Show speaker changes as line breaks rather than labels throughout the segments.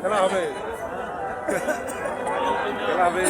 খেলা হবে খেলা হবে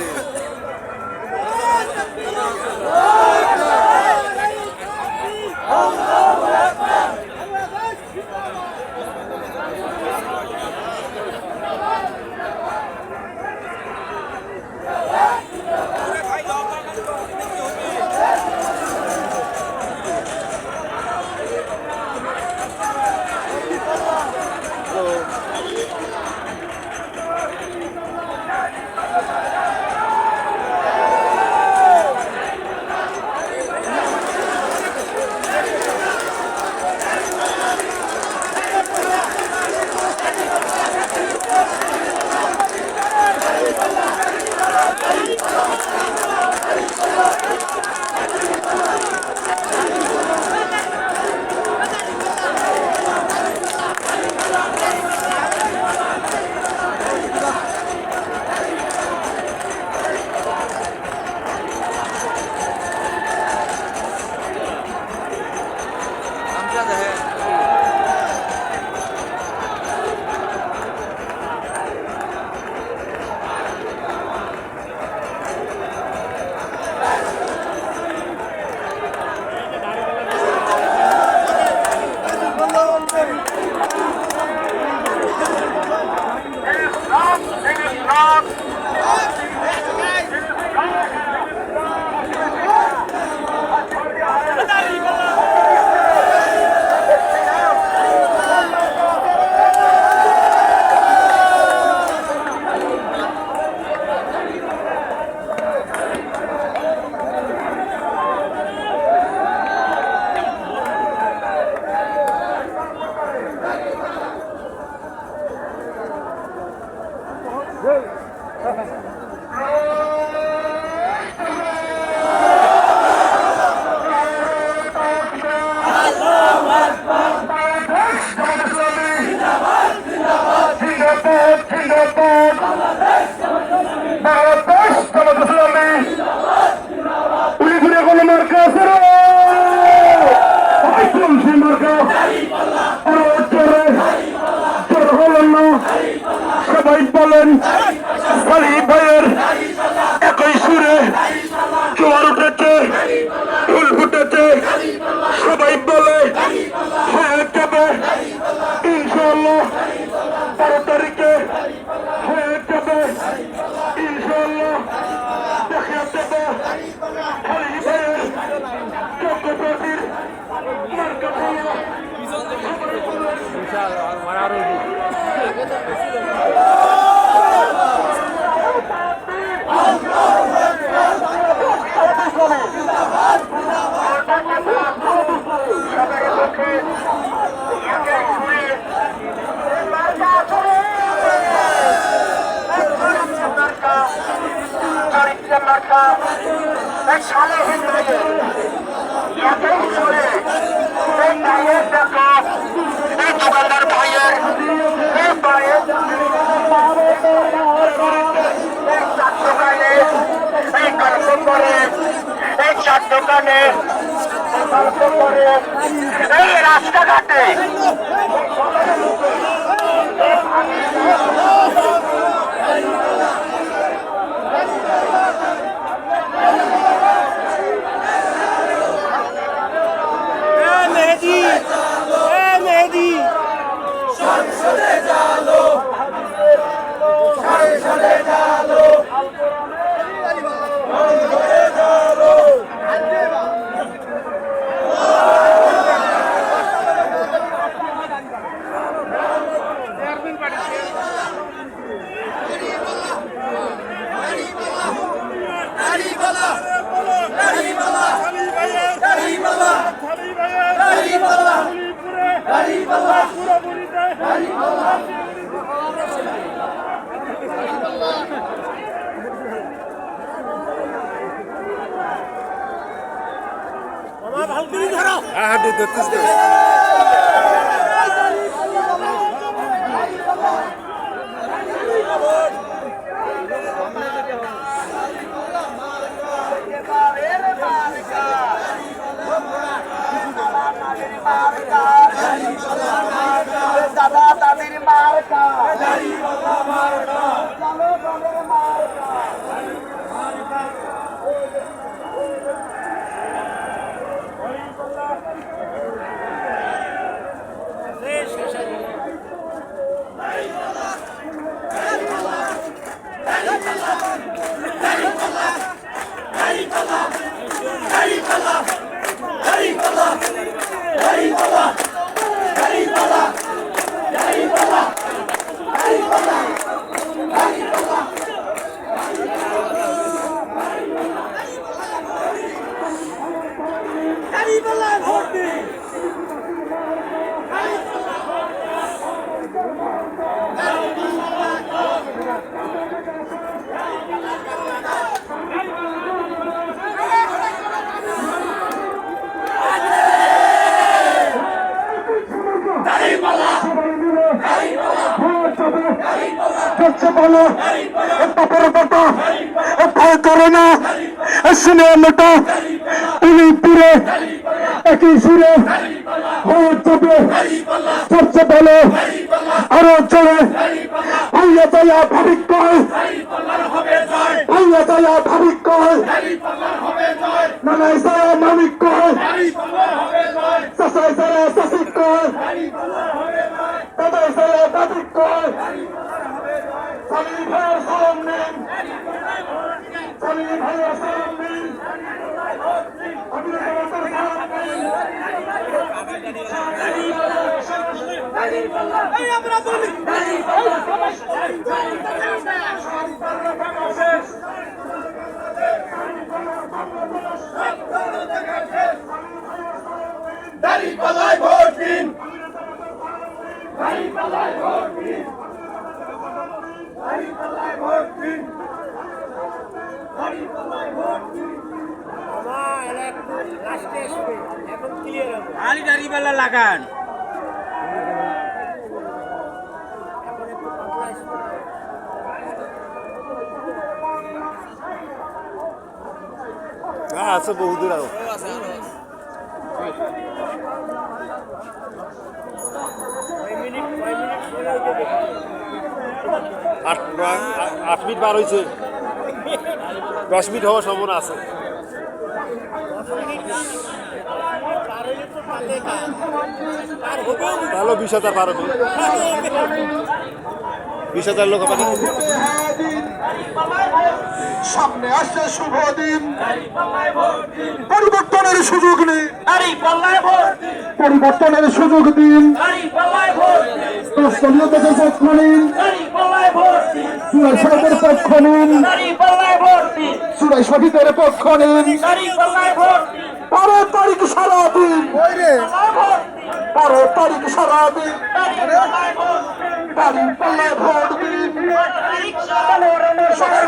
সবাই বলেন সালিম ভাইয়ের একই সুরে জোয়ার উঠেছে ফুল ফুটেছে সবাই বলে হয়ে যাবে ইনশাআল্লাহ 12 তারিখে হয়ে যাবে ইনশাআল্লাহ দেখা দেবে সালিম ভাইয়ের যোগ্যতার মার্কা হলো দোকানদার ভাইয়ের এই চার দোকানে এই রাস্তাঘাটে মার্কা দাদা দাদির মার্কা জনগণের মার্কা বলো ভয় করে না সিনেমাটা পুরে একই সুরে চর্চা বলো আরো চলে ভাইয়া দয়া ভাবিক কয় ভাইয়া দয়া ভাবিক কয় নানাই সারা মামিক কয় চাষাই সারা চাষিক কয় দাদাই সারা দাদিক কয় সালি ভাইয়ের সালাম নিন সালি ভাইয়ের সালাম নিন আমরা বলি দাঁড়িপাল্লায় ভোট দিন দাঁড়িপাল্লায় ভোট দিন দাঁড়িপাল্লায় ভোট দিন দাঁড়িপাল্লায় ভোট দিন
আলি দাঁড়িপাল্লা লাগান
আছে বহুদূর আরো আট মিনিট বার হয়েছে 10 মিনিট হওয়ার সম্ভাবনা আছে ভালো 20,000 পার হবে 20,000 লোক হবে
সামনে আসছে শুভ দিন পরিবর্তনের সুযোগ নেই পরিবর্তনের সুযোগ দিন দলীয় দেশের পক্ষ নিন চূড়াই সড়কের পক্ষ নিন চূড়াই সঠিকের পক্ষ নিন 12 তারিখ সারাদিন 12 তারিখ সারাদিন দাঁড়িপাল্লায় ভোট দিন
সাড়ে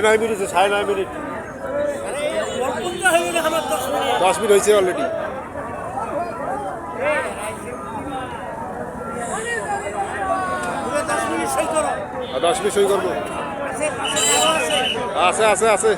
9 মিনিট 9:30 মিনিট 10 মিনিট হয়েছে অলরেডি 10 মিনিট সই করবো আছে